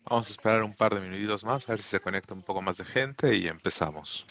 Vamos a esperar un par de minutitos más, a ver si se conecta un poco más de gente y empezamos.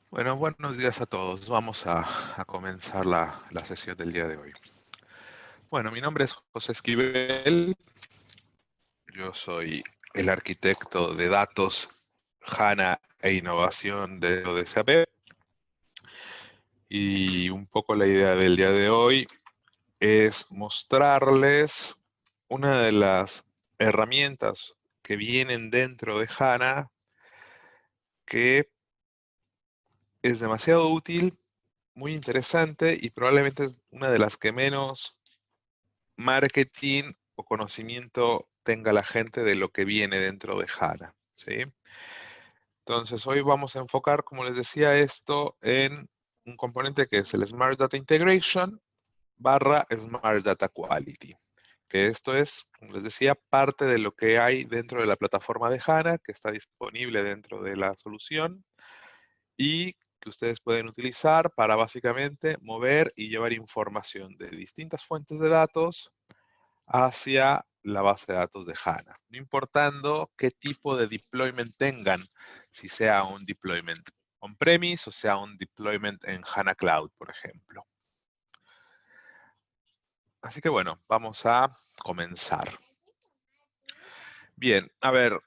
Bueno, buenos días a todos. Vamos a comenzar la sesión del día de hoy. Bueno, mi nombre es José Esquivel. Yo soy el arquitecto de datos, HANA e innovación de ODCAP. Y un poco la idea del día de hoy es mostrarles una de las herramientas que vienen dentro de HANA que es demasiado útil, muy interesante y probablemente es una de las que menos marketing o conocimiento tenga la gente de lo que viene dentro de HANA, ¿sí? Entonces hoy vamos a enfocar, como les decía, esto en un componente que es el Smart Data Integration / Smart Data Quality, que esto es, como les decía, parte de lo que hay dentro de la plataforma de HANA, que está disponible dentro de la solución y que ustedes pueden utilizar para básicamente mover y llevar información de distintas fuentes de datos hacia la base de datos de HANA, no importando qué tipo de deployment tengan, si sea un deployment on-premise o sea un deployment en HANA Cloud, por ejemplo. Así que bueno, vamos a comenzar. Bien, a ver,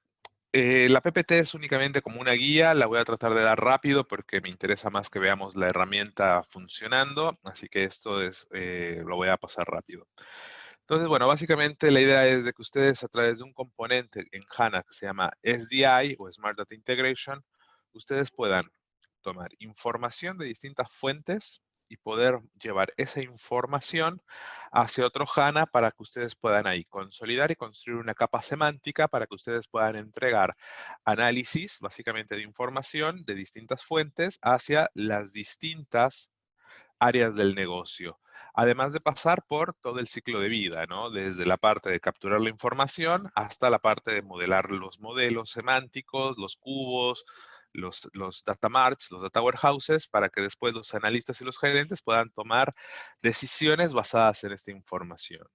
la PPT es únicamente como una guía, la voy a tratar de dar rápido porque me interesa más que veamos la herramienta funcionando, así que esto es, lo voy a pasar rápido. Entonces, bueno, básicamente la idea es de que ustedes a través de un componente en HANA que se llama SDI o Smart Data Integration, ustedes puedan tomar información de distintas fuentes y poder llevar esa información hacia otro HANA para que ustedes puedan ahí consolidar y construir una capa semántica para que ustedes puedan entregar análisis, básicamente de información de distintas fuentes hacia las distintas áreas del negocio. además de pasar por todo el ciclo de vida, ¿no? Desde la parte de capturar la información hasta la parte de modelar los modelos semánticos, los cubos, los data marts, los data warehouses, para que después los analistas y los gerentes puedan tomar decisiones basadas en esta información.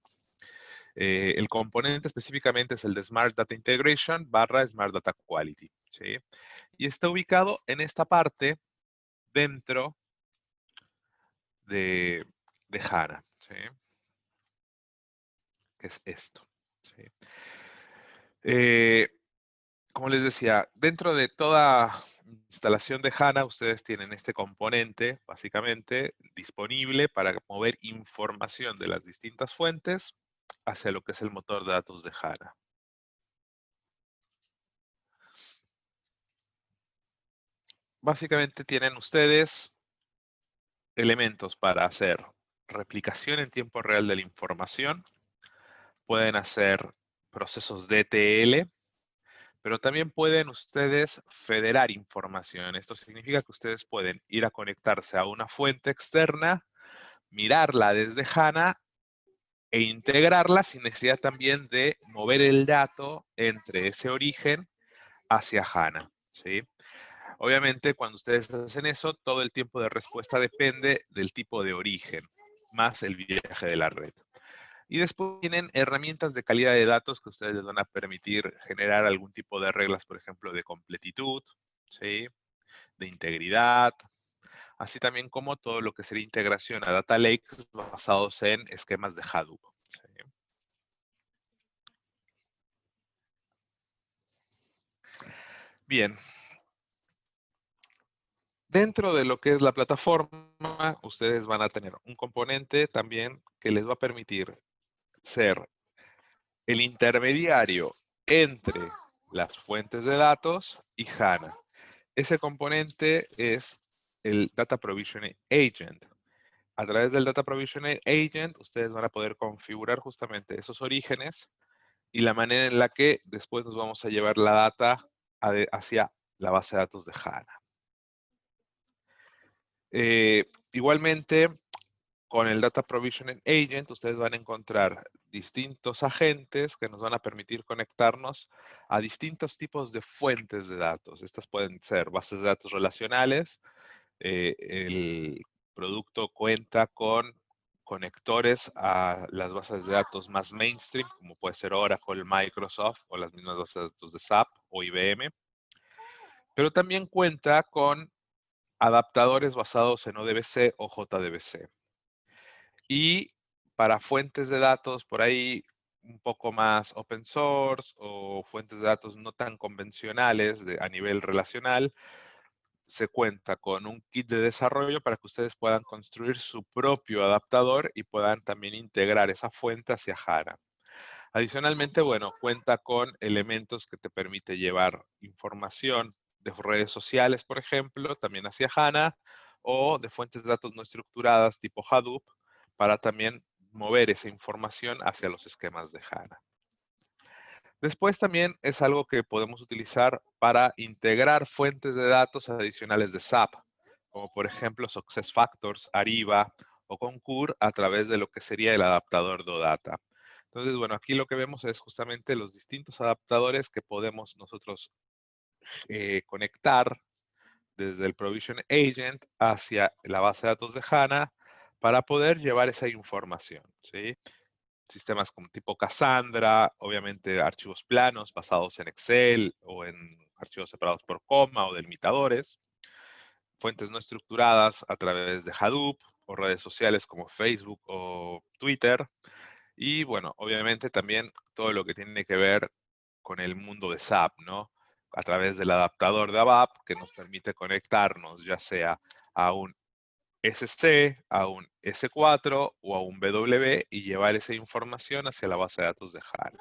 El componente específicamente es el de Smart Data Integration / Smart Data Quality, ¿sí? Y está ubicado en esta parte dentro de HANA, ¿sí? Que es esto, ¿sí? Como les decía, dentro de toda instalación de HANA, ustedes tienen este componente, básicamente, disponible para mover información de las distintas fuentes hacia lo que es el motor de datos de HANA. Básicamente tienen ustedes elementos para hacer replicación en tiempo real de la información, pueden hacer procesos de ETL, pero también pueden ustedes federar información. Esto significa que ustedes pueden ir a conectarse a una fuente externa, mirarla desde HANA e integrarla sin necesidad también de mover el dato entre ese origen hacia HANA, ¿sí? Obviamente, cuando ustedes hacen eso, todo el tiempo de respuesta depende del tipo de origen, más el viaje de la red. Y después tienen herramientas de calidad de datos que ustedes les van a permitir generar algún tipo de reglas, por ejemplo, de completitud, ¿sí? De integridad, así también como todo lo que sería integración a data lakes basados en esquemas de Hadoop, ¿sí? Bien. Dentro de lo que es la plataforma, ustedes van a tener un componente también que les va a permitir ser el intermediario entre las fuentes de datos y HANA. Ese componente es el Data Provisioning Agent. A través del Data Provisioning Agent, ustedes van a poder configurar justamente esos orígenes y la manera en la que después nos vamos a llevar la data hacia la base de datos de HANA. Igualmente, con el Data Provisioning Agent, ustedes van a encontrar distintos agentes que nos van a permitir conectarnos a distintos tipos de fuentes de datos. Estas pueden ser bases de datos relacionales. El producto cuenta con conectores a las bases de datos más mainstream, como puede ser Oracle, Microsoft o las mismas bases de datos de SAP o IBM. Pero también cuenta con adaptadores basados en ODBC o JDBC. Y para fuentes de datos por ahí un poco más open source o fuentes de datos no tan convencionales a nivel relacional, se cuenta con un kit de desarrollo para que ustedes puedan construir su propio adaptador y puedan también integrar esa fuente hacia HANA. Adicionalmente, bueno, cuenta con elementos que te permite llevar información de redes sociales, por ejemplo, también hacia HANA, o de fuentes de datos no estructuradas tipo Hadoop, para también mover esa información hacia los esquemas de HANA. Después también es algo que podemos utilizar para integrar fuentes de datos adicionales de SAP, como por ejemplo SuccessFactors, Ariba o Concur a través de lo que sería el adaptador DOData. Entonces, bueno, aquí lo que vemos es justamente los distintos adaptadores que podemos nosotros conectar desde el Provision Agent hacia la base de datos de HANA para poder llevar esa información, ¿sí? Sistemas como tipo Cassandra, obviamente archivos planos basados en Excel o en archivos separados por coma o delimitadores, fuentes no estructuradas a través de Hadoop o redes sociales como Facebook o Twitter. Y bueno, obviamente también todo lo que tiene que ver con el mundo de SAP, ¿no? A través del adaptador de ABAP que nos permite conectarnos ya sea a un SC, a un S4 o a un BW y llevar esa información hacia la base de datos de HANA.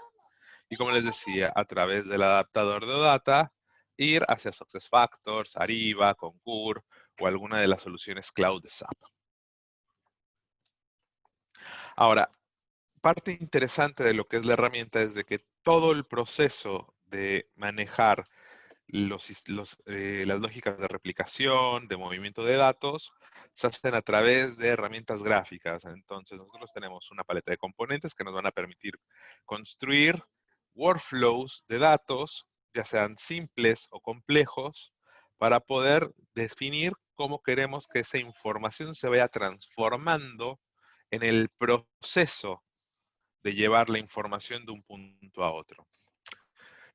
Y como les decía, a través del adaptador de OData, ir hacia SuccessFactors, Ariba, Concur o alguna de las soluciones cloud de SAP. Ahora, parte interesante de lo que es la herramienta es de que todo el proceso de manejar las lógicas de replicación, de movimiento de datos, se hacen a través de herramientas gráficas. Entonces, nosotros tenemos una paleta de componentes que nos van a permitir construir workflows de datos, ya sean simples o complejos, para poder definir cómo queremos que esa información se vaya transformando en el proceso de llevar la información de un punto a otro.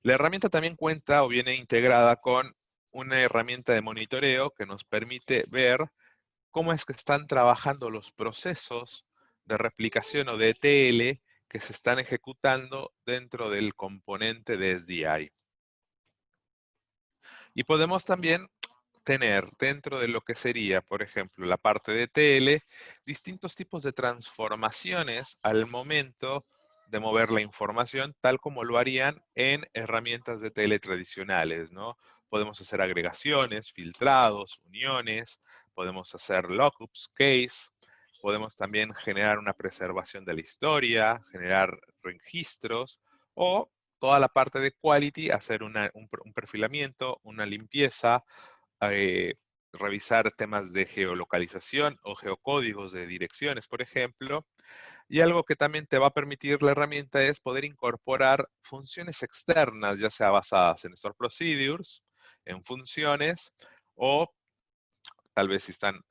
La herramienta también cuenta o viene integrada con una herramienta de monitoreo que nos permite ver cómo es que están trabajando los procesos de replicación o de ETL que se están ejecutando dentro del componente de SDI. Y podemos también tener dentro de lo que sería, por ejemplo, la parte de ETL, distintos tipos de transformaciones al momento de mover la información, tal como lo harían en herramientas de ETL tradicionales, ¿no? Podemos hacer agregaciones, filtrados, uniones, podemos hacer lookups, case, podemos también generar una preservación de la historia, generar registros, o toda la parte de quality, hacer un perfilamiento, una limpieza, eh, revisar temas de geolocalización o geocódigos de direcciones, por ejemplo. Y algo que también te va a permitir la herramienta es poder incorporar funciones externas, ya sea basadas en Store Procedures, en funciones, o tal vez si están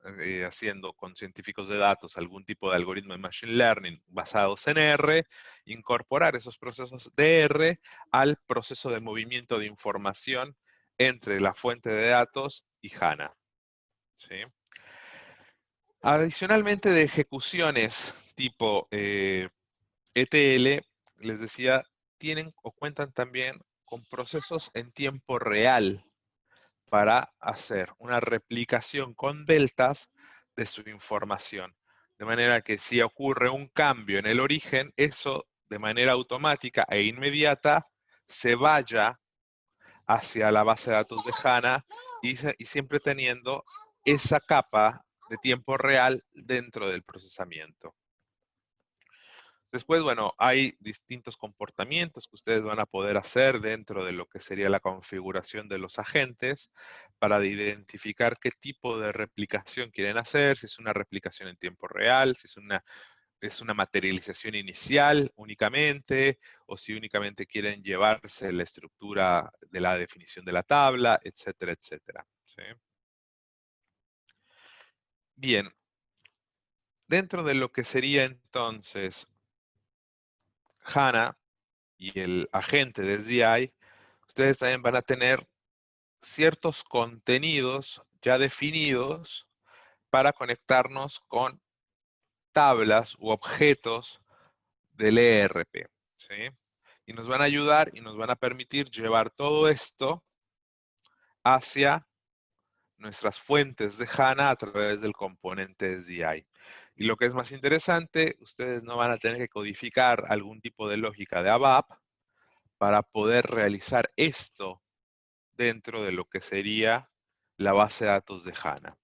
haciendo con científicos de datos algún tipo de algoritmo de Machine Learning basados en R, incorporar esos procesos de R al proceso de movimiento de información entre la fuente de datos y HANA. ¿Sí? Adicionalmente de ejecuciones tipo ETL, les decía, tienen o cuentan también con procesos en tiempo real para hacer una replicación con deltas de su información. De manera que si ocurre un cambio en el origen, eso de manera automática e inmediata se vaya hacia la base de datos de HANA y siempre teniendo esa capa de tiempo real dentro del procesamiento. Después, bueno, hay distintos comportamientos que ustedes van a poder hacer dentro de lo que sería la configuración de los agentes para identificar qué tipo de replicación quieren hacer, si es una replicación en tiempo real, si es una materialización inicial únicamente, o si únicamente quieren llevarse la estructura de la definición de la tabla, etcétera, etcétera. ¿Sí? Bien, dentro de lo que sería entonces HANA y el agente de SDI, ustedes también van a tener ciertos contenidos ya definidos para conectarnos con tablas u objetos del ERP. ¿Sí? Y nos van a ayudar y nos van a permitir llevar todo esto hacia nuestras fuentes de HANA a través del componente SDI. Y lo que es más interesante, ustedes no van a tener que codificar algún tipo de lógica de ABAP para poder realizar esto dentro de lo que sería la base de datos de HANA.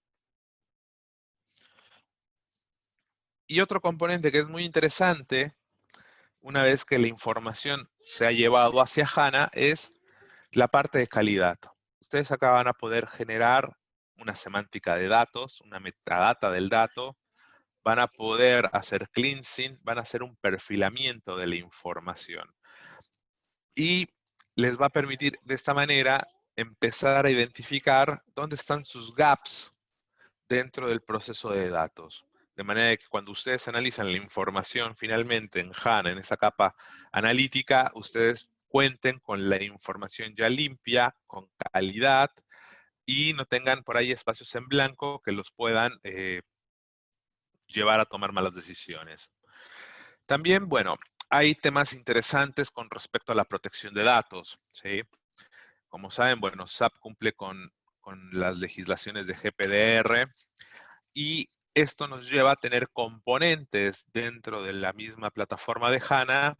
Y otro componente que es muy interesante, una vez que la información se ha llevado hacia HANA, es la parte de calidad. Ustedes acá van a poder generar una semántica de datos, una metadata del dato, van a poder hacer cleansing, van a hacer un perfilamiento de la información. Y les va a permitir de esta manera empezar a identificar dónde están sus gaps dentro del proceso de datos. De manera que cuando ustedes analizan la información finalmente en HANA, en esa capa analítica, ustedes cuenten con la información ya limpia, con calidad, y no tengan por ahí espacios en blanco que los puedan llevar a tomar malas decisiones. También, bueno, hay temas interesantes con respecto a la protección de datos, ¿sí? Como saben, bueno, SAP cumple con las legislaciones de GPDR y esto nos lleva a tener componentes dentro de la misma plataforma de HANA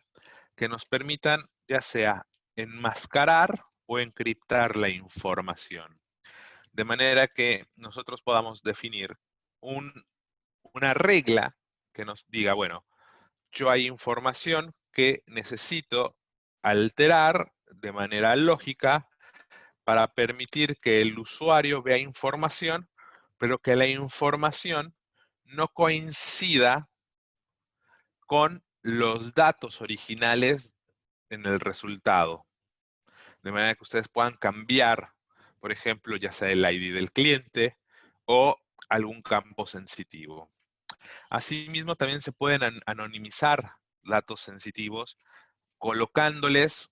que nos permitan ya sea enmascarar o encriptar la información. De manera que nosotros podamos definir una regla que nos diga, bueno, yo hay información que necesito alterar de manera lógica para permitir que el usuario vea información, pero que la información no coincida con los datos originales en el resultado. De manera que ustedes puedan cambiar, por ejemplo, ya sea el ID del cliente o algún campo sensitivo. Asimismo, también se pueden anonimizar datos sensitivos colocándoles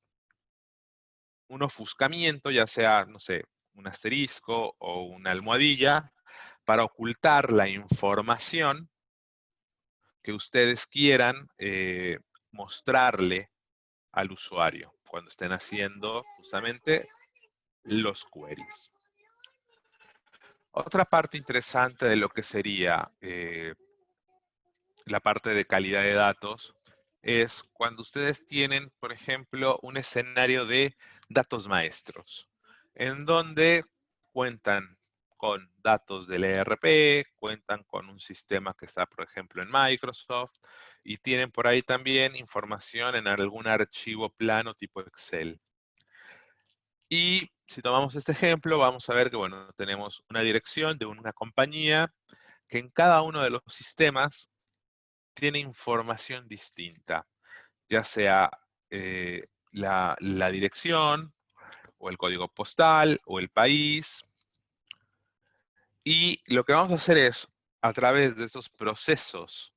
un ofuscamiento, ya sea, no sé, un asterisco o una almohadilla, para ocultar la información que ustedes quieran mostrarle al usuario cuando estén haciendo justamente los queries. Otra parte interesante de lo que sería la parte de calidad de datos es cuando ustedes tienen, por ejemplo, un escenario de datos maestros, en donde cuentan con datos del ERP, cuentan con un sistema que está, por ejemplo, en Microsoft, y tienen por ahí también información en algún archivo plano tipo Excel. Y si tomamos este ejemplo, vamos a ver que, bueno, tenemos una dirección de una compañía que en cada uno de los sistemas tiene información distinta, ya sea la dirección, o el código postal, o el país. Y lo que vamos a hacer es, a través de esos procesos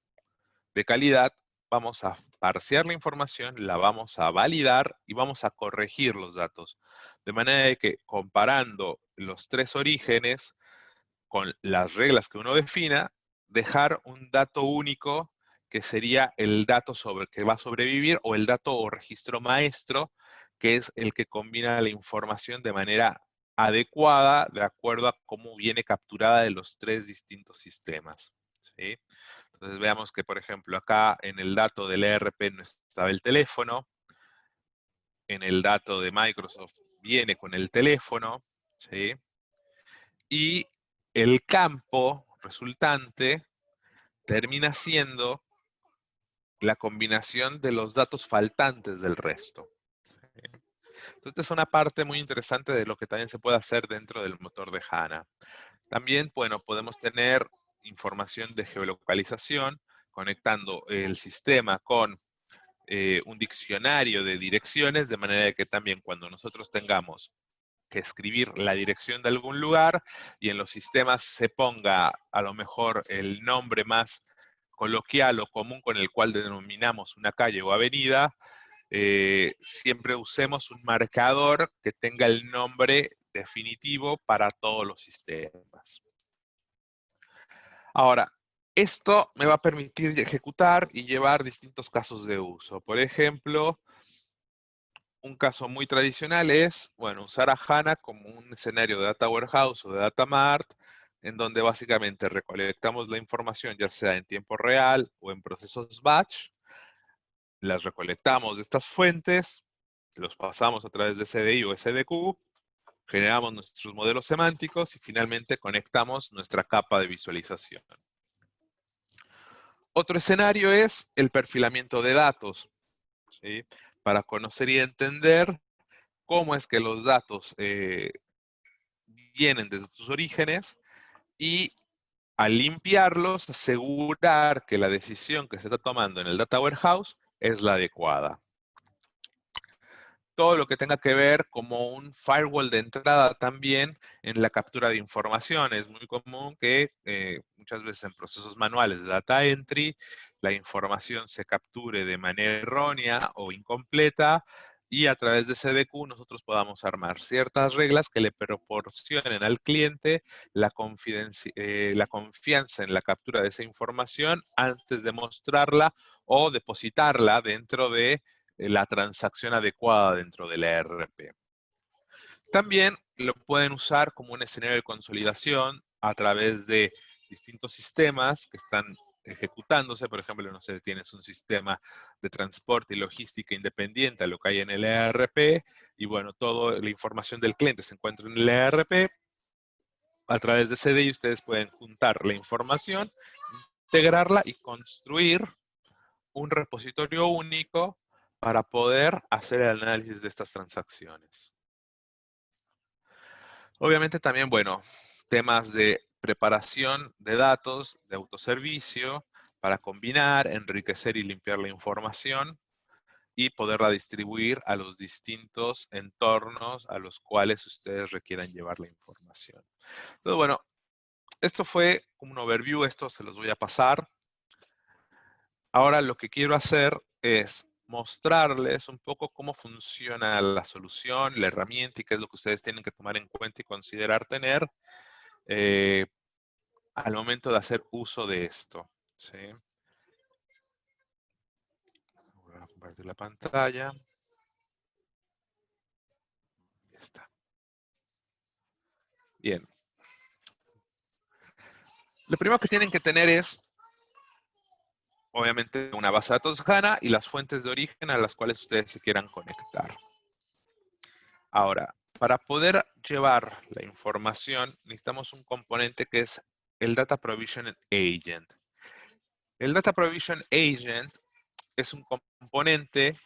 de calidad, vamos a parsear la información, la vamos a validar y vamos a corregir los datos. De manera de que comparando los tres orígenes con las reglas que uno defina, dejar un dato único que sería el dato sobre que va a sobrevivir o el dato o registro maestro, que es el que combina la información de manera adecuada de acuerdo a cómo viene capturada de los tres distintos sistemas. ¿Sí? Entonces veamos que, por ejemplo, acá en el dato del ERP no estaba el teléfono, en el dato de Microsoft viene con el teléfono, ¿sí? Y el campo resultante termina siendo la combinación de los datos faltantes del resto. Entonces, esta es una parte muy interesante de lo que también se puede hacer dentro del motor de HANA. También, bueno, podemos tener información de geolocalización, conectando el sistema con un diccionario de direcciones, de manera que también cuando nosotros tengamos que escribir la dirección de algún lugar y en los sistemas se ponga a lo mejor el nombre más coloquial o común con el cual denominamos una calle o avenida, siempre usemos un marcador que tenga el nombre definitivo para todos los sistemas. Ahora, esto me va a permitir ejecutar y llevar distintos casos de uso. Por ejemplo, un caso muy tradicional es, bueno, usar a HANA como un escenario de Data Warehouse o de Data Mart, en donde básicamente recolectamos la información, ya sea en tiempo real o en procesos batch, las recolectamos de estas fuentes, los pasamos a través de CDI o SDQ, generamos nuestros modelos semánticos y finalmente conectamos nuestra capa de visualización. Otro escenario es el perfilamiento de datos, ¿sí? Para conocer y entender cómo es que los datos vienen desde sus orígenes y al limpiarlos asegurar que la decisión que se está tomando en el Data Warehouse es la adecuada. Todo lo que tenga que ver como un firewall de entrada también en la captura de información. Es muy común que muchas veces en procesos manuales de data entry la información se capture de manera errónea o incompleta y a través de CDQ nosotros podamos armar ciertas reglas que le proporcionen al cliente la confianza en la captura de esa información antes de mostrarla o depositarla dentro de la transacción adecuada dentro del ERP. También lo pueden usar como un escenario de consolidación a través de distintos sistemas que están ejecutándose. Por ejemplo, no sé, tienes un sistema de transporte y logística independiente a lo que hay en el ERP y bueno, toda la información del cliente se encuentra en el ERP. A través de CDI ustedes pueden juntar la información, integrarla y construir un repositorio único para poder hacer el análisis de estas transacciones. Obviamente también, bueno, temas de preparación de datos, de autoservicio, para combinar, enriquecer y limpiar la información y poderla distribuir a los distintos entornos a los cuales ustedes requieran llevar la información. Entonces, bueno, esto fue un overview, esto se los voy a pasar. Ahora lo que quiero hacer es mostrarles un poco cómo funciona la solución, la herramienta y qué es lo que ustedes tienen que tomar en cuenta y considerar tener eh, al momento de hacer uso de esto. ¿Sí? Voy a compartir la pantalla. Ahí está. Bien. Lo primero que tienen que tener es, obviamente, una base de datos HANA y las fuentes de origen a las cuales ustedes se quieran conectar. Ahora, para poder llevar la información, necesitamos un componente que es el Data Provision Agent. El Data Provision Agent es un componente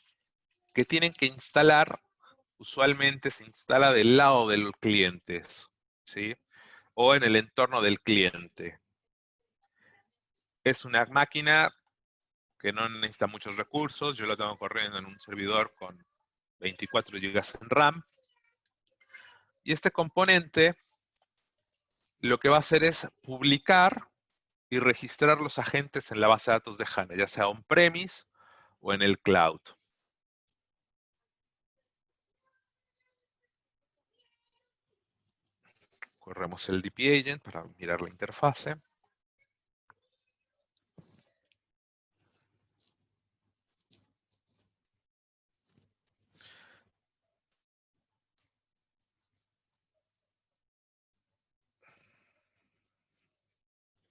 que tienen que instalar, usualmente se instala del lado de los clientes, ¿sí? O en el entorno del cliente. Es una máquina que no necesita muchos recursos, yo lo tengo corriendo en un servidor con 24 GB en RAM. Y este componente lo que va a hacer es publicar y registrar los agentes en la base de datos de HANA, ya sea on-premise o en el cloud. Corremos el DP Agent para mirar la interfase.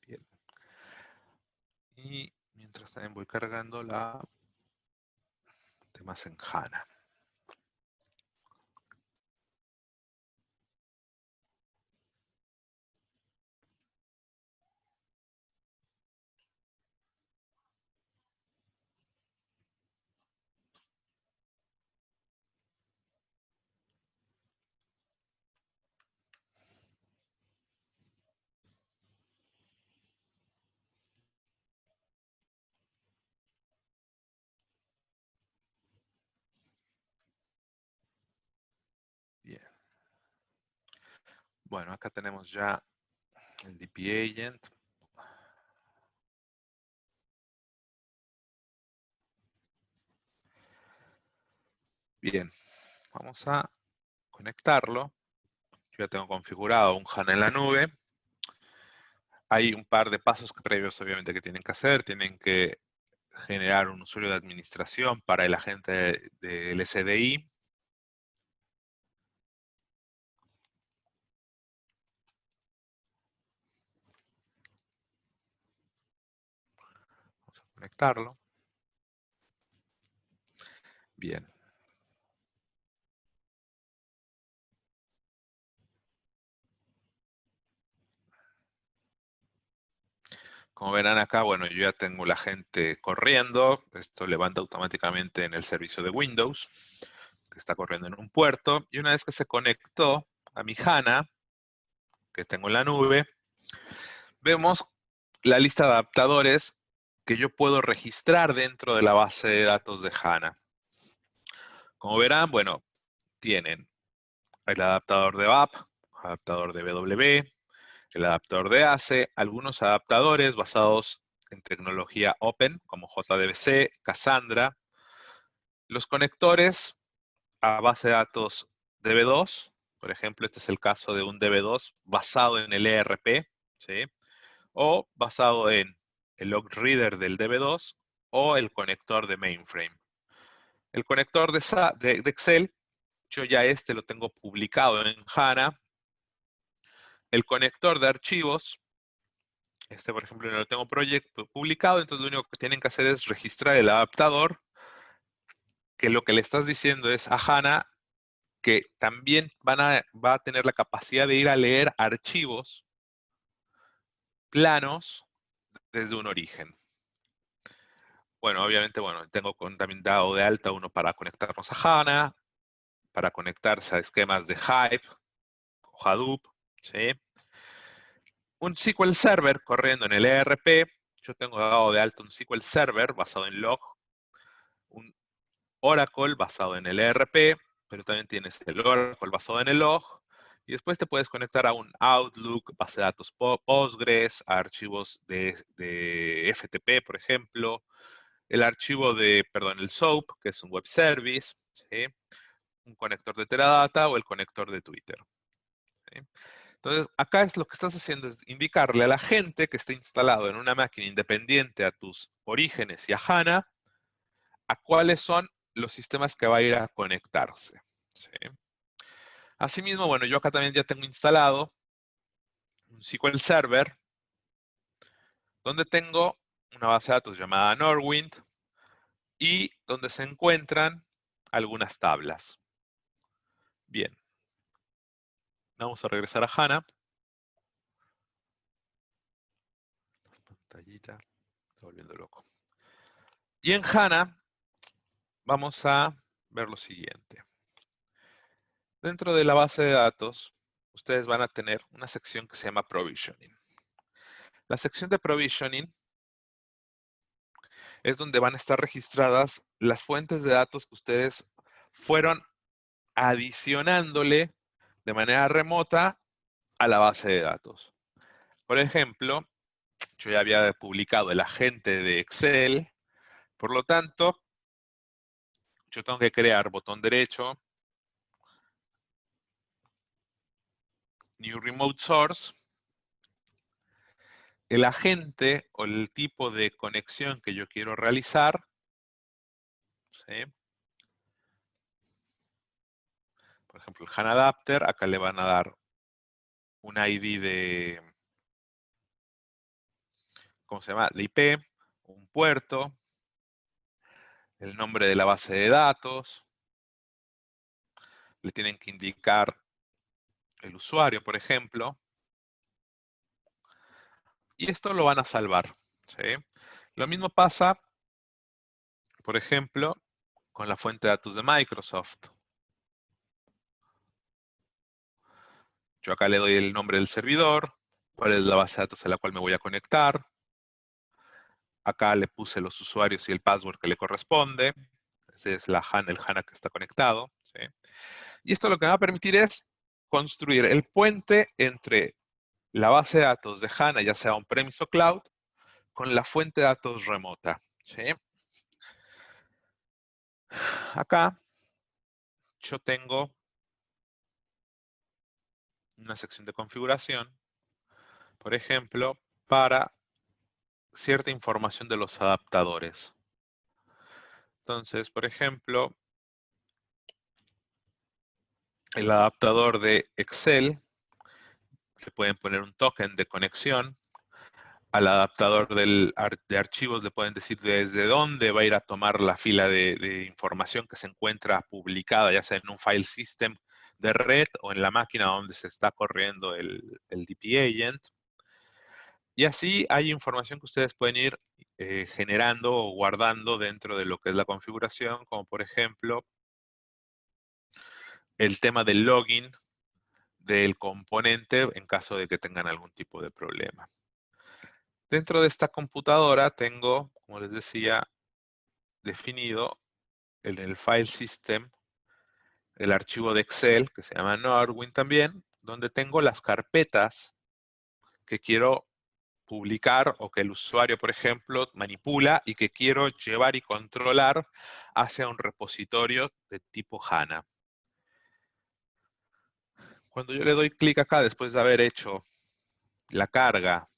Bien. Y mientras también voy cargando la temas en HANA. Bien. Bueno, acá tenemos ya el DP Agent. Bien, vamos a conectarlo. Yo ya tengo configurado un HANA en la nube. Hay un par de pasos previos, obviamente, que tienen que hacer. Tienen que generar un usuario de administración para el agente del SDI. Vamos a conectarlo. Bien. Como verán acá, bueno, yo ya tengo la gente corriendo. Esto levanta automáticamente en el servicio de Windows, que está corriendo en un puerto. Y una vez que se conectó a mi HANA, que tengo en la nube, vemos la lista de adaptadores que yo puedo registrar dentro de la base de datos de HANA. Como verán, bueno, tienen el adaptador de VAP, adaptador de BW, el adaptador de ACE, algunos adaptadores basados en tecnología Open, como JDBC, Cassandra, los conectores a base de datos DB2, por ejemplo, este es el caso de un DB2 basado en el ERP, ¿sí? O basado en el log reader del DB2 o el conector de mainframe. El conector de Excel, yo ya este lo tengo publicado en HANA. El conector de archivos, este por ejemplo no lo tengo publicado, entonces lo único que tienen que hacer es registrar el adaptador, que lo que le estás diciendo es a HANA que también va a tener la capacidad de ir a leer archivos planos desde un origen. Bueno, obviamente, bueno, tengo también dado de alta uno para conectarnos a HANA, para conectarse a esquemas de Hive, Hadoop, ¿sí? Un SQL Server corriendo en el ERP. Yo tengo dado de alto un SQL Server basado en log, un Oracle basado en el ERP, pero también tienes el Oracle basado en el log, y después te puedes conectar a un Outlook, base de datos Postgres, a archivos de FTP, por ejemplo, el archivo de, perdón, el SOAP, que es un web service, ¿sí? Un conector de Teradata o el conector de Twitter, ¿sí? Entonces, acá es lo que estás haciendo es indicarle a la gente que esté instalado en una máquina independiente a tus orígenes y a HANA, a cuáles son los sistemas que va a ir a conectarse, ¿sí? Asimismo, bueno, yo acá también ya tengo instalado un SQL Server donde tengo una base de datos llamada Norwind y donde se encuentran algunas tablas. Bien, vamos a regresar a HANA. Pantallita, está volviendo loco. Y en HANA vamos a ver lo siguiente. Dentro de la base de datos, ustedes van a tener una sección que se llama Provisioning. La sección de Provisioning es donde van a estar registradas las fuentes de datos que ustedes fueron adicionándole de manera remota a la base de datos. Por ejemplo, yo ya había publicado el agente de Excel, por lo tanto, yo tengo que crear botón derecho, New Remote Source, el agente o el tipo de conexión que yo quiero realizar, ¿sí? Por ejemplo, el HANA Adapter, acá le van a dar un ID de, ¿cómo se llama? De IP, un puerto, el nombre de la base de datos, le tienen que indicar el usuario, por ejemplo, y esto lo van a salvar, ¿sí? Lo mismo pasa, por ejemplo, con la fuente de datos de Microsoft. Yo acá le doy el nombre del servidor, cuál es la base de datos a la cual me voy a conectar. Acá le puse los usuarios y el password que le corresponde. Ese es el HANA que está conectado, ¿sí? Y esto lo que me va a permitir es construir el puente entre la base de datos de HANA, ya sea on-premise o cloud, con la fuente de datos remota, ¿sí? Acá yo tengo una sección de configuración, por ejemplo, para cierta información de los adaptadores. Entonces, por ejemplo, el adaptador de Excel, le pueden poner un token de conexión. Al adaptador de archivos le pueden decir desde dónde va a ir a tomar la fila de información que se encuentra publicada, ya sea en un file system de red o en la máquina donde se está corriendo el DP Agent. Y así hay información que ustedes pueden ir generando o guardando dentro de lo que es la configuración, como por ejemplo el tema del login del componente en caso de que tengan algún tipo de problema. Dentro de esta computadora tengo, como les decía, definido en el file system el archivo de Excel que se llama Norwind también, donde tengo las carpetas que quiero publicar o que el usuario, por ejemplo, manipula y que quiero llevar y controlar hacia un repositorio de tipo HANA. Cuando yo le doy clic acá, después de haber hecho la carga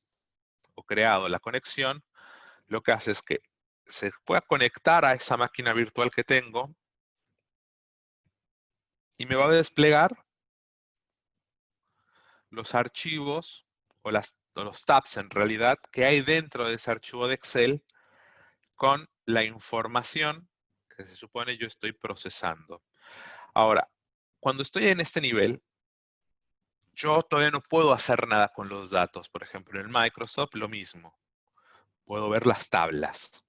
o creado la conexión, lo que hace es que se pueda conectar a esa máquina virtual que tengo y me va a desplegar los archivos o los tabs en realidad que hay dentro de ese archivo de Excel con la información que se supone yo estoy procesando. Ahora, cuando estoy en este nivel, yo todavía no puedo hacer nada con los datos. Por ejemplo, en Microsoft lo mismo. Puedo ver las tablas.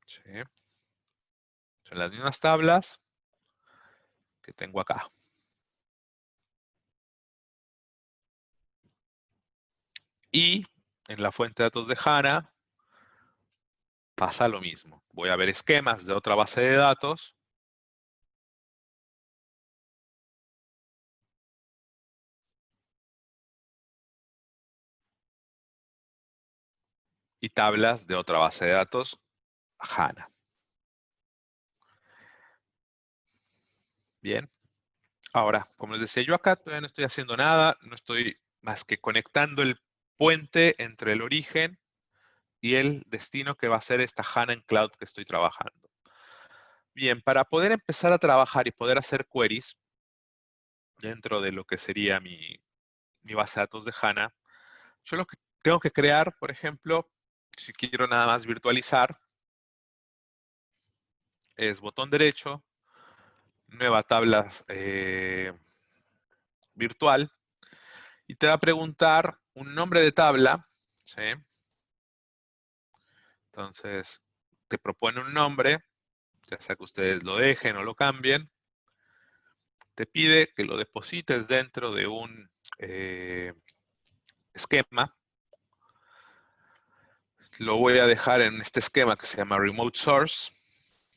¿Sí? Son las mismas tablas que tengo acá. Y en la fuente de datos de HANA pasa lo mismo. Voy a ver esquemas de otra base de datos. Y tablas de otra base de datos HANA. Bien. Ahora, como les decía, yo acá todavía no estoy haciendo nada, no estoy más que conectando el puente entre el origen y el destino que va a ser esta HANA en Cloud que estoy trabajando. Bien, para poder empezar a trabajar y poder hacer queries dentro de lo que sería mi base de datos de HANA, yo lo que tengo que crear, por ejemplo, si quiero nada más virtualizar, es botón derecho, nueva tabla virtual, y te va a preguntar un nombre de tabla, ¿sí? Entonces, te propone un nombre, ya sea que ustedes lo dejen o lo cambien. Te pide que lo deposites dentro de un esquema. Lo voy a dejar en este esquema que se llama Remote Source.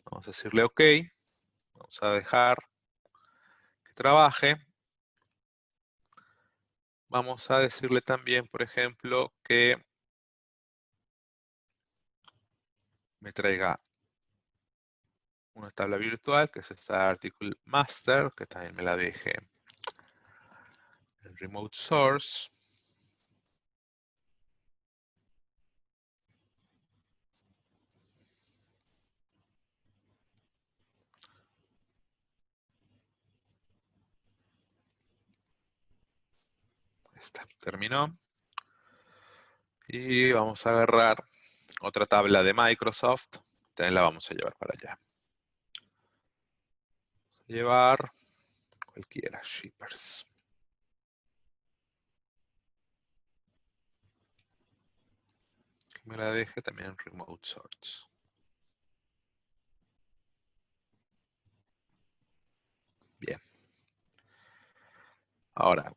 Vamos a decirle OK. Vamos a dejar que trabaje. Vamos a decirle también, por ejemplo, que me traiga una tabla virtual, que es esta Article Master, que también me la deje en Remote Source. Esta terminó. Y vamos a agarrar otra tabla de Microsoft. También la vamos a llevar para allá. Llevar cualquiera, shippers. Que me la deje también en Remote Source. Bien. Ahora,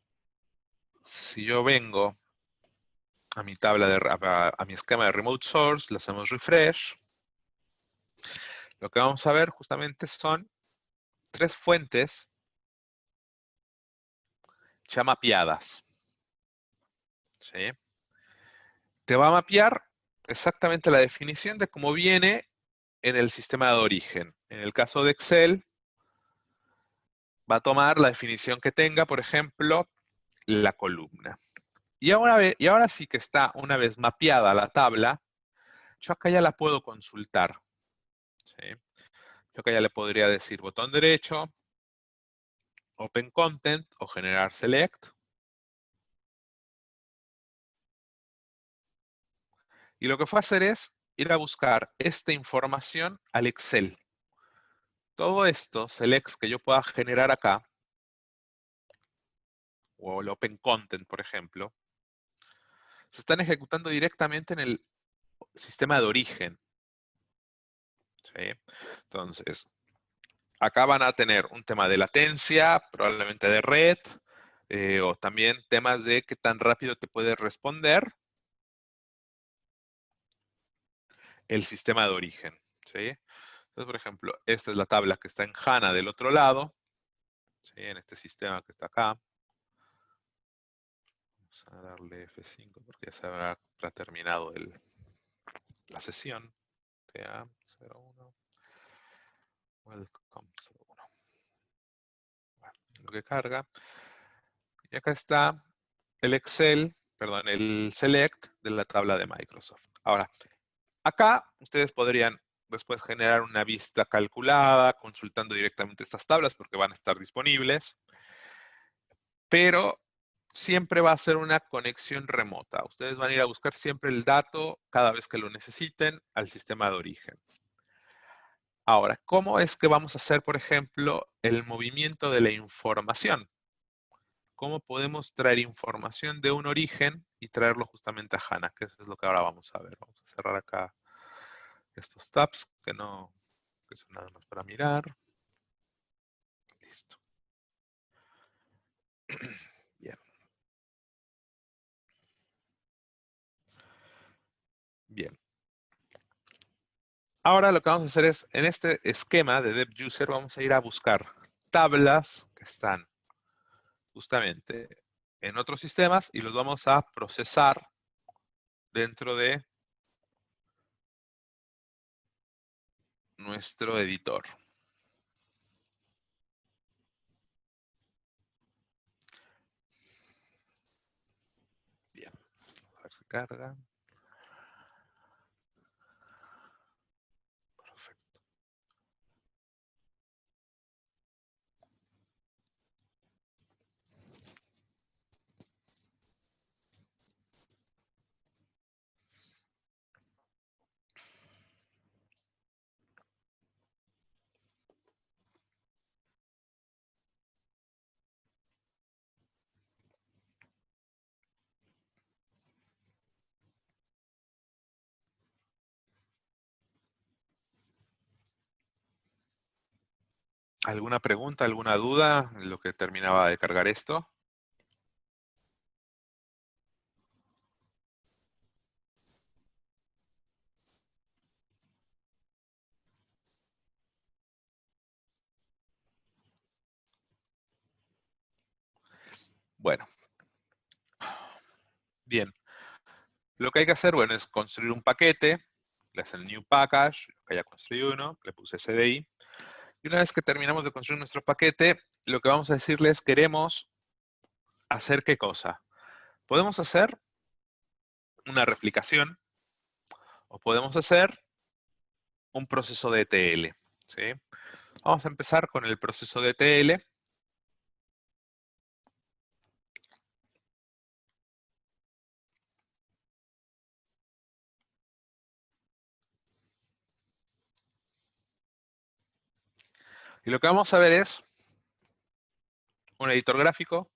si yo vengo a mi tabla a mi esquema de Remote Source, le hacemos refresh. Lo que vamos a ver justamente son tres fuentes ya mapeadas. ¿Sí? Te va a mapear exactamente la definición de cómo viene en el sistema de origen. En el caso de Excel, va a tomar la definición que tenga, por ejemplo, la columna. Y ahora sí que está una vez mapeada la tabla, yo acá ya la puedo consultar. ¿Sí? Yo acá ya le podría decir botón derecho, Open Content o generar Select. Y lo que fue a hacer es ir a buscar esta información al Excel. Todo esto, selects que yo pueda generar acá, o el Open Content, por ejemplo, se están ejecutando directamente en el sistema de origen. ¿Sí? Entonces, acá van a tener un tema de latencia, probablemente de red, o también temas de qué tan rápido te puede responder el sistema de origen. ¿Sí? Entonces, por ejemplo, esta es la tabla que está en HANA del otro lado, ¿sí? En este sistema que está acá. Vamos a darle F5 porque ya se habrá terminado la sesión. TA01. Welcome 01. Bueno, lo que carga. Y acá está el Excel, perdón, el Select de la tabla de Microsoft. Ahora, acá ustedes podrían después generar una vista calculada, consultando directamente estas tablas porque van a estar disponibles, pero siempre va a ser una conexión remota. Ustedes van a ir a buscar siempre el dato cada vez que lo necesiten al sistema de origen. Ahora, ¿cómo es que vamos a hacer, por ejemplo, el movimiento de la información? ¿Cómo podemos traer información de un origen y traerlo justamente a HANA? Que eso es lo que ahora vamos a ver. Vamos a cerrar acá estos tabs que son nada más para mirar. Listo. Ahora lo que vamos a hacer es, en este esquema de DevUser, vamos a ir a buscar tablas que están justamente en otros sistemas y los vamos a procesar dentro de nuestro editor. Bien, a ver si carga. Perfecto. ¿Alguna pregunta, alguna duda en lo que terminaba de cargar esto? Bueno, bien. Lo que hay que hacer, bueno, es construir un paquete. Le hacen new package, que ya construí uno, le puse CDI. Y una vez que terminamos de construir nuestro paquete, lo que vamos a decirle es queremos hacer qué cosa. Podemos hacer una replicación o podemos hacer un proceso de ETL. ¿Sí? Vamos a empezar con el proceso de ETL. Y lo que vamos a ver es un editor gráfico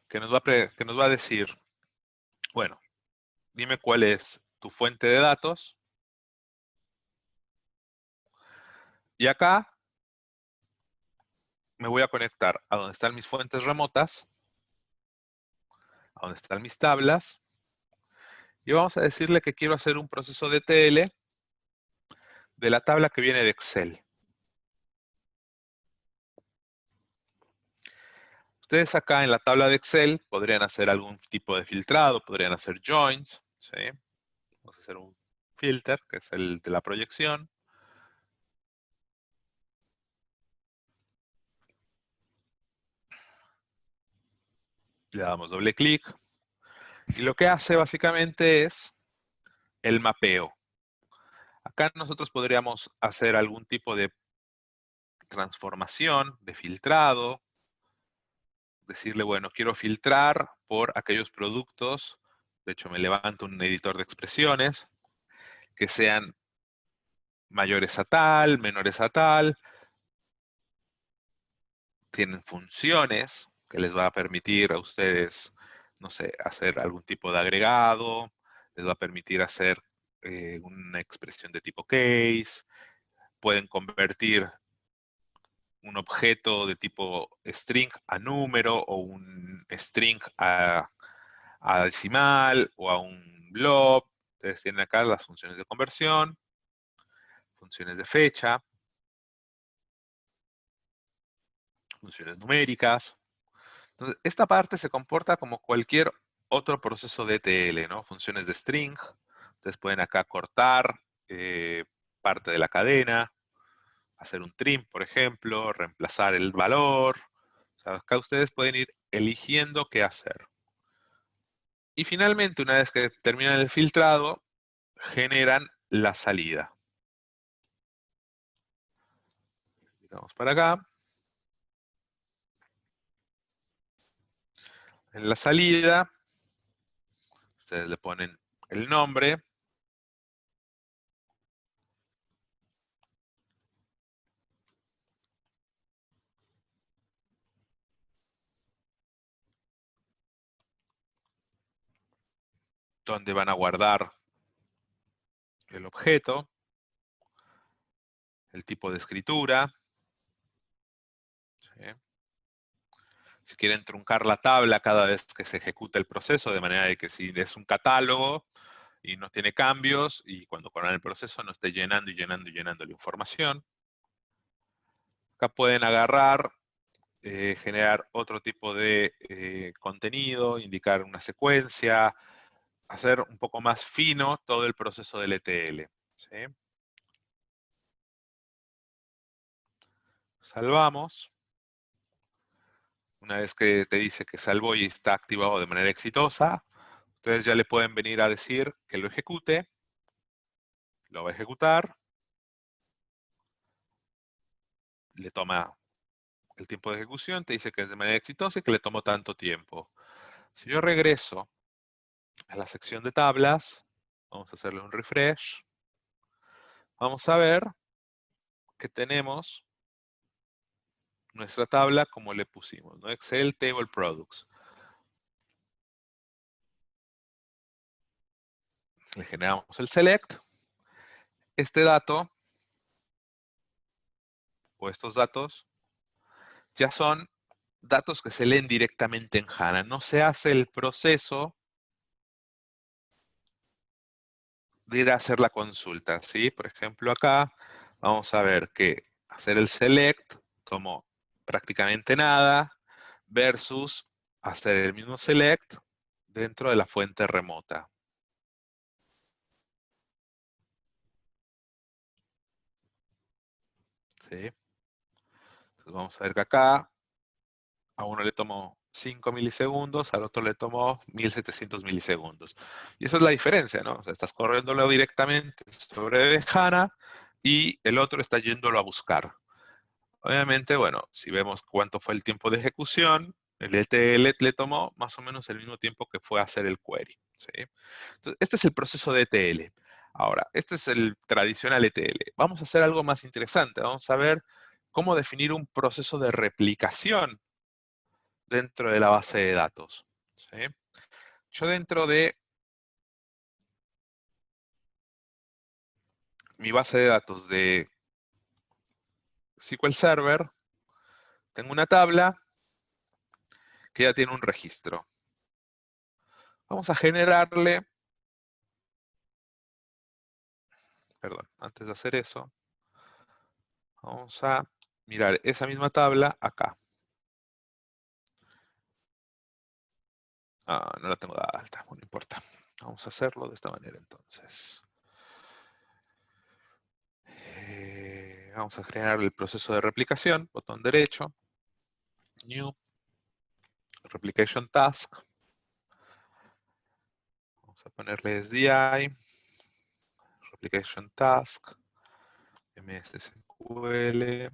que que nos va a decir, bueno, dime cuál es tu fuente de datos. Y acá me voy a conectar a donde están mis fuentes remotas, a donde están mis tablas, y vamos a decirle que quiero hacer un proceso de ETL de la tabla que viene de Excel. Ustedes acá en la tabla de Excel podrían hacer algún tipo de filtrado, podrían hacer joins, ¿sí? Vamos a hacer un filter, que es el de la proyección. Le damos doble clic. Y lo que hace básicamente es el mapeo. Acá nosotros podríamos hacer algún tipo de transformación, de filtrado, decirle, bueno, quiero filtrar por aquellos productos, de hecho me levanto un editor de expresiones, que sean mayores a tal, menores a tal, tienen funciones que les va a permitir a ustedes, no sé, hacer algún tipo de agregado, les va a permitir hacer una expresión de tipo case, pueden convertir un objeto de tipo string a número o un string a decimal o a un blob. Ustedes tienen acá las funciones de conversión, funciones de fecha, funciones numéricas. Entonces, esta parte se comporta como cualquier otro proceso de ETL, ¿no? Funciones de string. Ustedes pueden acá cortar parte de la cadena, hacer un trim, por ejemplo, reemplazar el valor. O sea, acá ustedes pueden ir eligiendo qué hacer. Y finalmente, una vez que terminan el filtrado, generan la salida. Vamos para acá. En la salida, ustedes le ponen el nombre, donde van a guardar el objeto, el tipo de escritura. ¿Sí? Si quieren truncar la tabla cada vez que se ejecuta el proceso, de manera de que si es un catálogo, y no tiene cambios, y cuando corran el proceso no esté llenando y llenando y llenando la información. Acá pueden agarrar, generar otro tipo de contenido, indicar una secuencia, hacer un poco más fino todo el proceso del ETL. ¿Sí? Salvamos. Una vez que te dice que salvó y está activado de manera exitosa, ustedes ya le pueden venir a decir que lo ejecute, lo va a ejecutar, le toma el tiempo de ejecución, te dice que es de manera exitosa y que le tomó tanto tiempo. Si yo regreso a la sección de tablas, vamos a hacerle un refresh, vamos a ver que tenemos nuestra tabla como le pusimos, ¿no? Excel Table Products. Le generamos el select. Este dato, o estos datos, ya son datos que se leen directamente en HANA. No se hace el proceso de ir a hacer la consulta, ¿sí? Por ejemplo, acá vamos a ver que hacer el select tomó prácticamente nada versus hacer el mismo select dentro de la fuente remota. ¿Sí? Entonces vamos a ver que acá a uno le tomó 5 milisegundos, al otro le tomó 1700 milisegundos. Y esa es la diferencia, ¿no? O sea, estás corriéndolo directamente sobre HANA y el otro está yéndolo a buscar. Obviamente, bueno, si vemos cuánto fue el tiempo de ejecución, el ETL le tomó más o menos el mismo tiempo que fue a hacer el query. ¿Sí? Entonces, este es el proceso de ETL. Ahora, este es el tradicional ETL. Vamos a hacer algo más interesante. Vamos a ver cómo definir un proceso de replicación dentro de la base de datos. ¿Sí? Yo dentro de mi base de datos de SQL Server, tengo una tabla que ya tiene un registro. Vamos a generarle, perdón, antes de hacer eso, vamos a mirar esa misma tabla acá. Ah, no la tengo dada alta, no importa. Vamos a hacerlo de esta manera entonces. Vamos a generar el proceso de replicación, botón derecho, New, Replication Task. Vamos a ponerle SDI, Replication Task, MS SQL.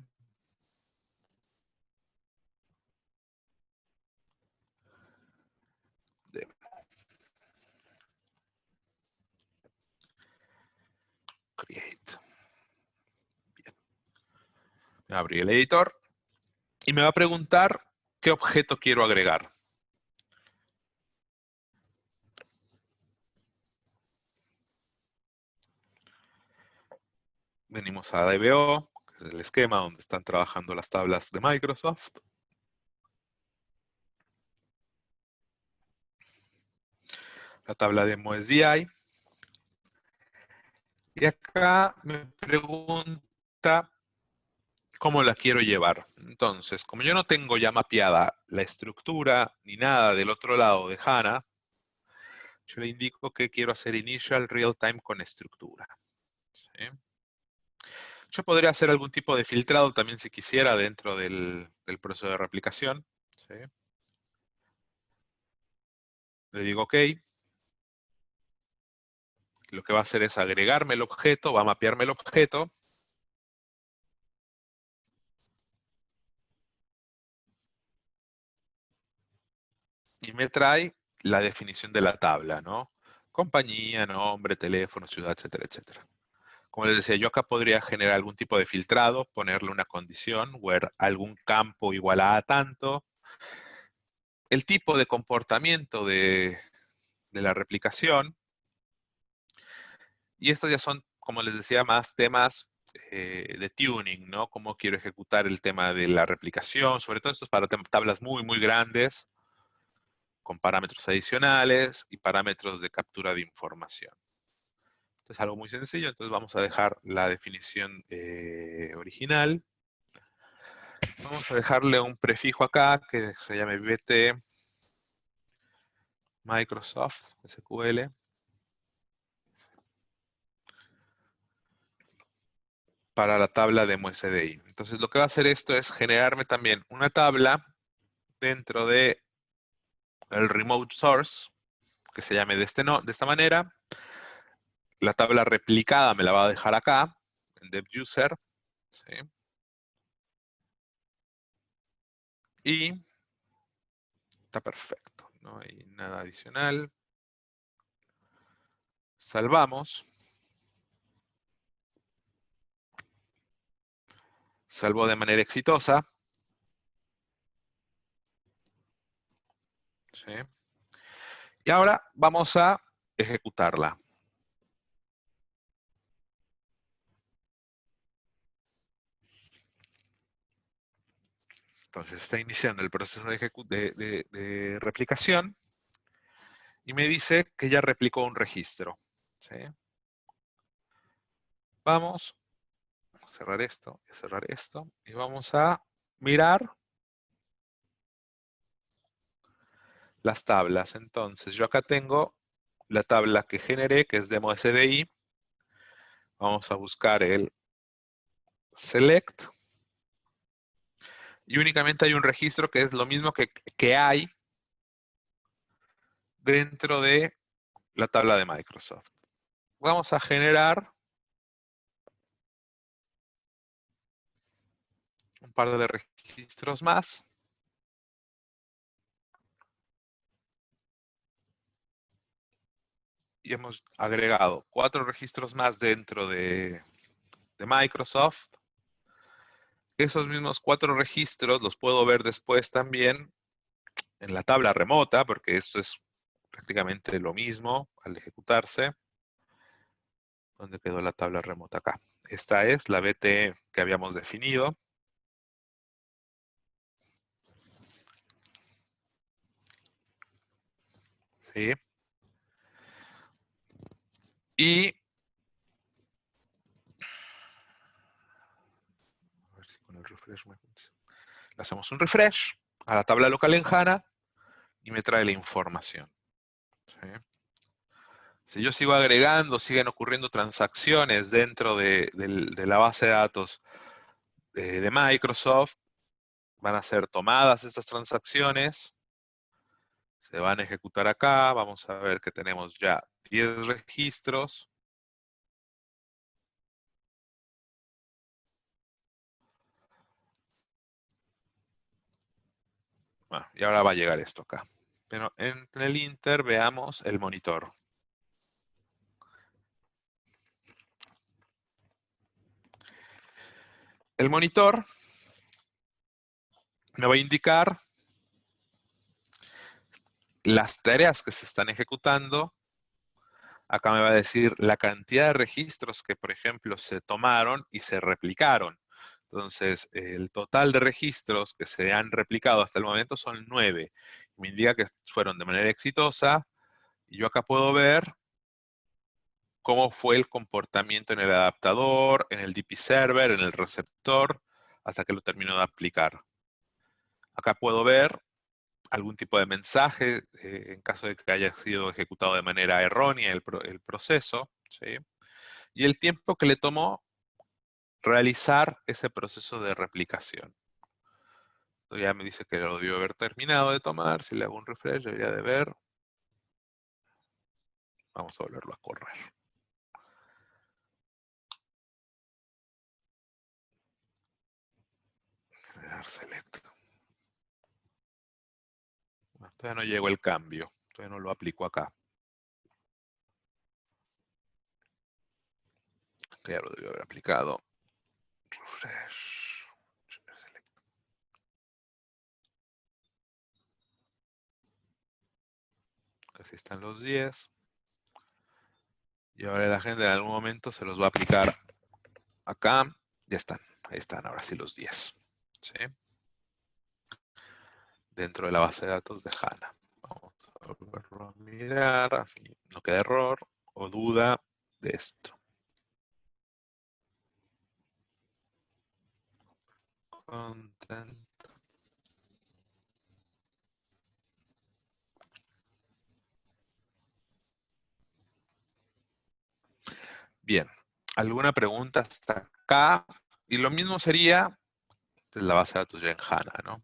Create. Bien. Me va a abrir el editor y me va a preguntar qué objeto quiero agregar. Venimos a DBO, que es el esquema donde están trabajando las tablas de Microsoft. La tabla de MoSDI. Y acá me pregunta cómo la quiero llevar. Entonces, como yo no tengo ya mapeada la estructura ni nada del otro lado de HANA, yo le indico que quiero hacer initial real time con estructura. ¿Sí? Yo podría hacer algún tipo de filtrado también si quisiera dentro del proceso de replicación. ¿Sí? Le digo OK. Lo que va a hacer es agregarme el objeto, va a mapearme el objeto. Y me trae la definición de la tabla, ¿no? Compañía, nombre, teléfono, ciudad, etcétera, etcétera. Como les decía, yo acá podría generar algún tipo de filtrado, ponerle una condición, where algún campo igual a tanto. El tipo de comportamiento de la replicación. Y estos ya son, como les decía, más temas de tuning, ¿no? Cómo quiero ejecutar el tema de la replicación, sobre todo esto es para tablas muy, muy grandes, con parámetros adicionales y parámetros de captura de información. Esto es algo muy sencillo, entonces vamos a dejar la definición original. Vamos a dejarle un prefijo acá que se llame BT Microsoft SQL. Para la tabla de MSDI. Entonces lo que va a hacer esto es generarme también una tabla dentro de el remote source, que se llame de esta manera. La tabla replicada me la va a dejar acá, en DevUser. ¿Sí? Y está perfecto, no hay nada adicional. Salvamos. Salvó de manera exitosa. ¿Sí? Y ahora vamos a ejecutarla. Entonces está iniciando el proceso de replicación y me dice que ya replicó un registro. ¿Sí? Vamos a cerrar esto y vamos a mirar las tablas. Entonces yo acá tengo la tabla que generé, que es demo SDI. Vamos a buscar el select y únicamente hay un registro que es lo mismo que hay dentro de la tabla de Microsoft. Vamos a generar un par de registros más. Y hemos agregado 4 registros más dentro de Microsoft. Esos mismos 4 registros los puedo ver después también en la tabla remota, porque esto es prácticamente lo mismo al ejecutarse. ¿Dónde quedó la tabla remota? Acá. Esta es la BT que habíamos definido. ¿Sí? Y a ver si con el refresh me funciona. Le hacemos un refresh a la tabla local en HANA y me trae la información. ¿Sí? Si yo sigo agregando, siguen ocurriendo transacciones dentro de la base de datos de Microsoft, van a ser tomadas estas transacciones, se van a ejecutar acá, vamos a ver que tenemos ya 10 registros. Bueno, y ahora va a llegar esto acá. Pero en el Inter veamos el monitor. El monitor me va a indicar las tareas que se están ejecutando. Acá me va a decir la cantidad de registros que, por ejemplo, se tomaron y se replicaron. Entonces, el total de registros que se han replicado hasta el momento son 9. Me indica que fueron de manera exitosa. Y yo acá puedo ver cómo fue el comportamiento en el adaptador, en el DP server, en el receptor, hasta que lo termino de aplicar. Acá puedo ver algún tipo de mensaje en caso de que haya sido ejecutado de manera errónea el proceso, ¿sí? Y el tiempo que le tomó realizar ese proceso de replicación. Entonces ya me dice que lo debió haber terminado de tomar. Si le hago un refresh, debería de ver. Vamos a volverlo a correr. Generar select. Bueno, todavía no llegó el cambio. Todavía no lo aplico acá. Ya lo debió haber aplicado. Refresh. Así están los 10. Y ahora la gente en algún momento se los va a aplicar acá. Ya están. Ahí están ahora sí los 10. ¿Sí? Dentro de la base de datos de HANA. Vamos a volverlo a mirar. Así no queda error o duda. de esto. Content. Bien, ¿alguna pregunta hasta acá? Y lo mismo sería de la base de datos ya en HANA, ¿no?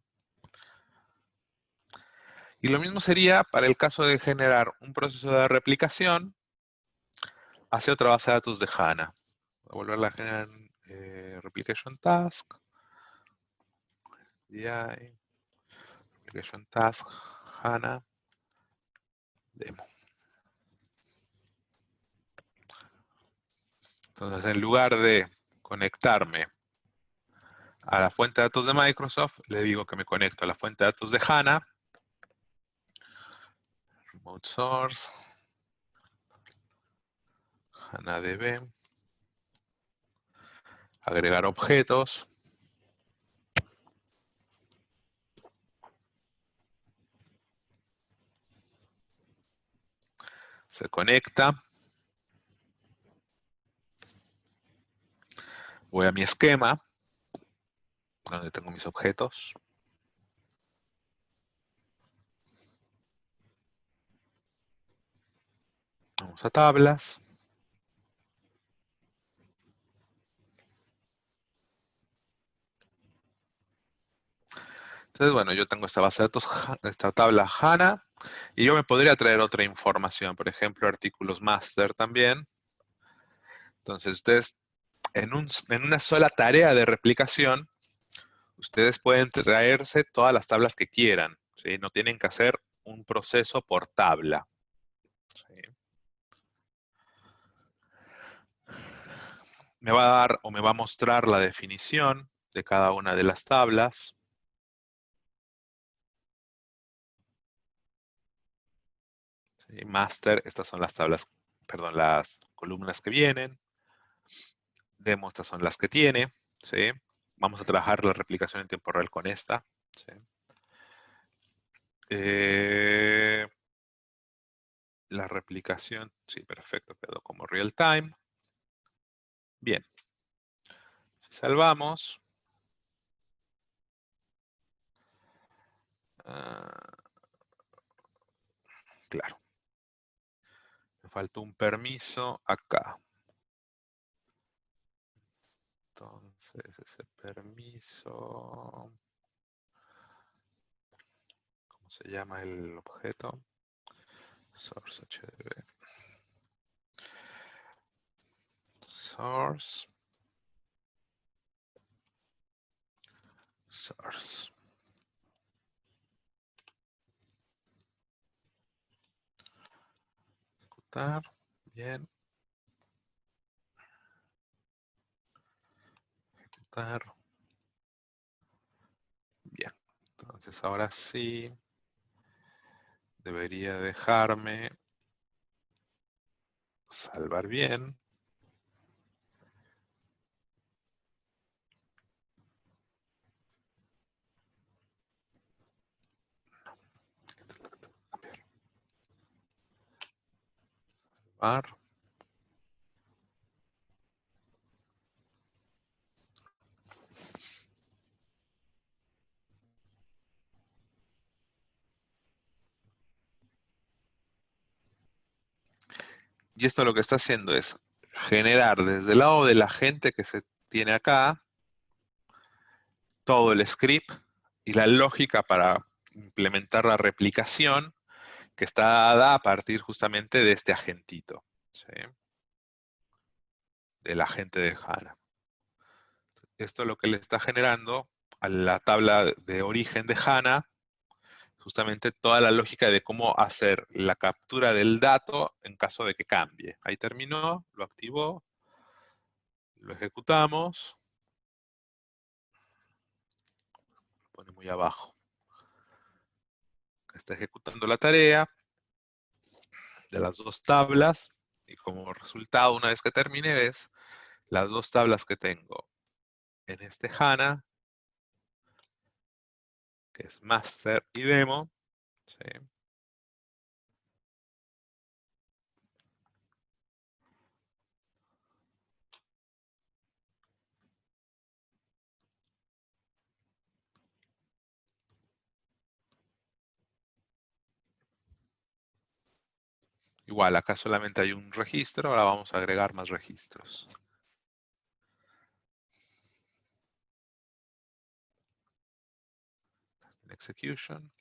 Y lo mismo sería para el caso de generar un proceso de replicación hacia otra base de datos de HANA. Voy a volverla a generar en replication task. DI, replication task, HANA, demo. Entonces, en lugar de conectarme a la fuente de datos de Microsoft, le digo que me conecto a la fuente de datos de HANA, remote source, HANADB, agregar objetos, se conecta, voy a mi esquema, donde tengo mis objetos, vamos a tablas, entonces bueno, yo tengo esta base de datos, esta tabla HANA, y yo me podría traer otra información, por ejemplo, artículos master también. Entonces ustedes, en una sola tarea de replicación, ustedes pueden traerse todas las tablas que quieran, ¿sí? No tienen que hacer un proceso por tabla, ¿sí? Me va a dar o me va a mostrar la definición de cada una de las tablas. ¿Sí? Master, estas son las tablas, perdón, las columnas que vienen. Demo, estas son las que tiene, ¿sí? Vamos a trabajar la replicación en tiempo real con esta, ¿sí? La replicación, sí, perfecto, quedó como real time. Bien. Si salvamos. Claro. Me faltó un permiso acá. Entonces, ese permiso, ¿cómo se llama el objeto? Source HDB. Source. Source. Ejecutar. Bien. Ejecutar. Bien. Entonces, ahora sí debería dejarme salvar bien. Salvar. Y esto lo que está haciendo es generar desde el lado de la gente que se tiene acá todo el script y la lógica para implementar la replicación que está dada a partir justamente de este agentito, ¿sí? Del agente de HANA. Esto es lo que le está generando a la tabla de origen de HANA, justamente toda la lógica de cómo hacer la captura del dato en caso de que cambie. Ahí terminó, lo activó, lo ejecutamos, lo pone muy abajo. Está ejecutando la tarea de las dos tablas y como resultado, una vez que termine, ves las dos tablas que tengo en este HANA, que es master y demo, ¿sí? Igual, acá solamente hay un registro, ahora vamos a agregar más registros. Execution.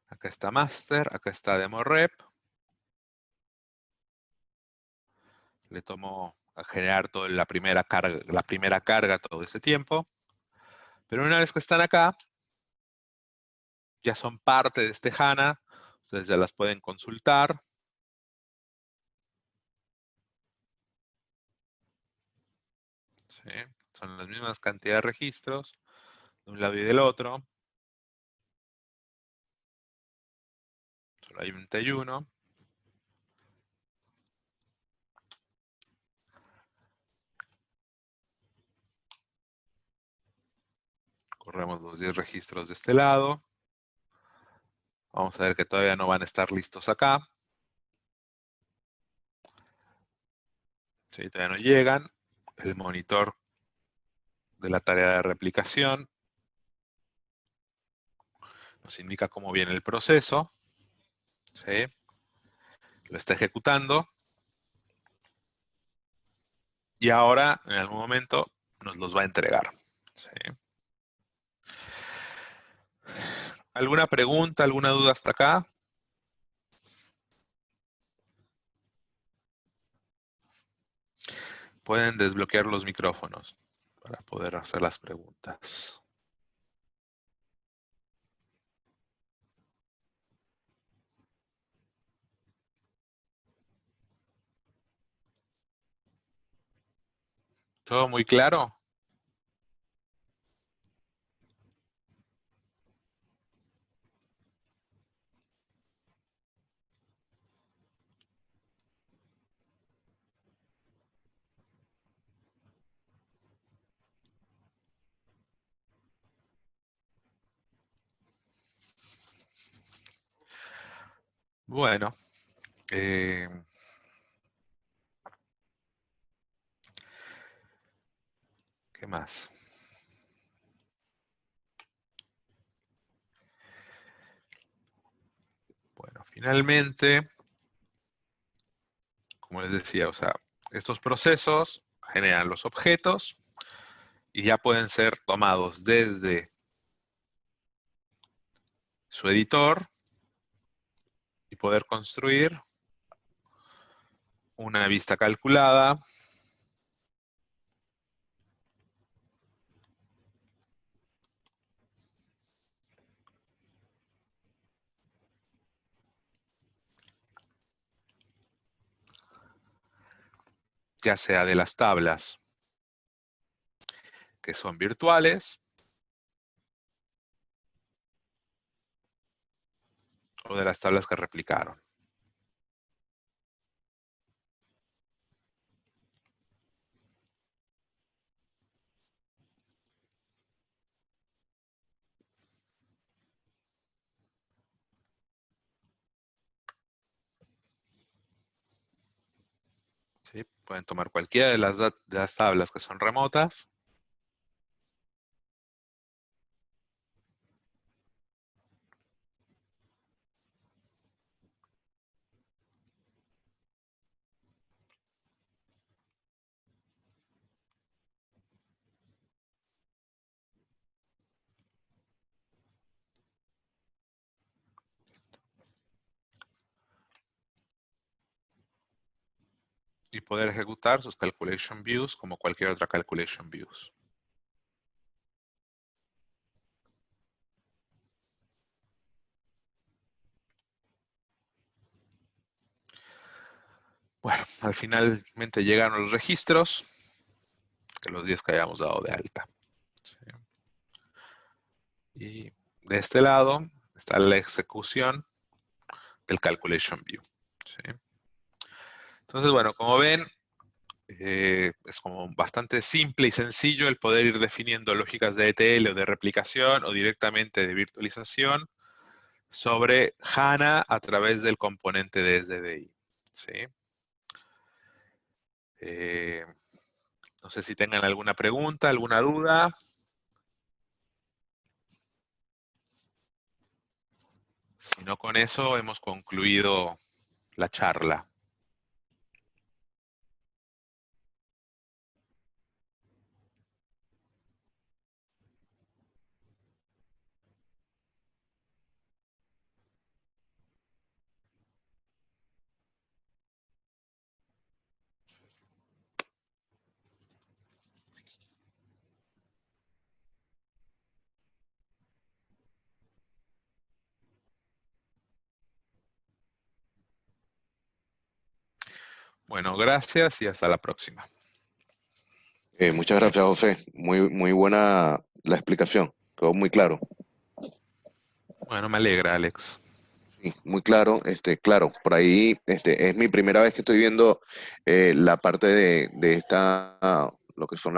Acá está master, acá está demo rep. Le tomo a generar toda la primera carga todo ese tiempo. Pero una vez que están acá, ya son parte de este HANA. Ustedes ya las pueden consultar. ¿Sí? Son las mismas cantidades de registros de un lado y del otro. Solamente hay uno. Corremos los 10 registros de este lado. Vamos a ver que todavía no van a estar listos acá. ¿Sí? Todavía no llegan. El monitor de la tarea de replicación nos indica cómo viene el proceso. ¿Sí? Lo está ejecutando. Y ahora, en algún momento, nos los va a entregar. ¿Sí? ¿Alguna pregunta, alguna duda hasta acá? Pueden desbloquear los micrófonos para poder hacer las preguntas. ¿Todo muy claro? Bueno, ¿qué más? Bueno, finalmente, como les decía, o sea, estos procesos generan los objetos y ya pueden ser tomados desde su editor y poder construir una vista calculada ya sea de las tablas que son virtuales o de las tablas que replicaron. ¿Sí? Pueden tomar cualquiera de las tablas que son remotas y poder ejecutar sus calculation views como cualquier otra calculation views. Bueno, al finalmente llegaron los registros, que los 10 que hayamos dado de alta. ¿Sí? Y de este lado está la ejecución del calculation view. ¿Sí? Entonces, bueno, como ven, es como bastante simple y sencillo el poder ir definiendo lógicas de ETL o de replicación o directamente de virtualización sobre HANA a través del componente de SDDI. ¿sí? No sé si tengan alguna pregunta, alguna duda. Si no, con eso hemos concluido la charla. Bueno, gracias y hasta la próxima. Muchas gracias, José. Muy buena la explicación. Quedó muy claro. Bueno, me alegra, Alex. Sí, muy claro. Claro, por ahí es mi primera vez que estoy viendo la parte de esta, lo que son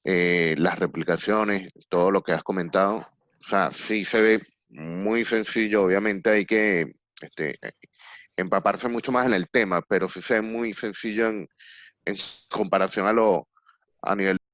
las replicaciones, todo lo que has comentado. O sea, sí se ve muy sencillo. Obviamente hay que empaparse mucho más en el tema, pero sí se ve muy sencillo en comparación a nivel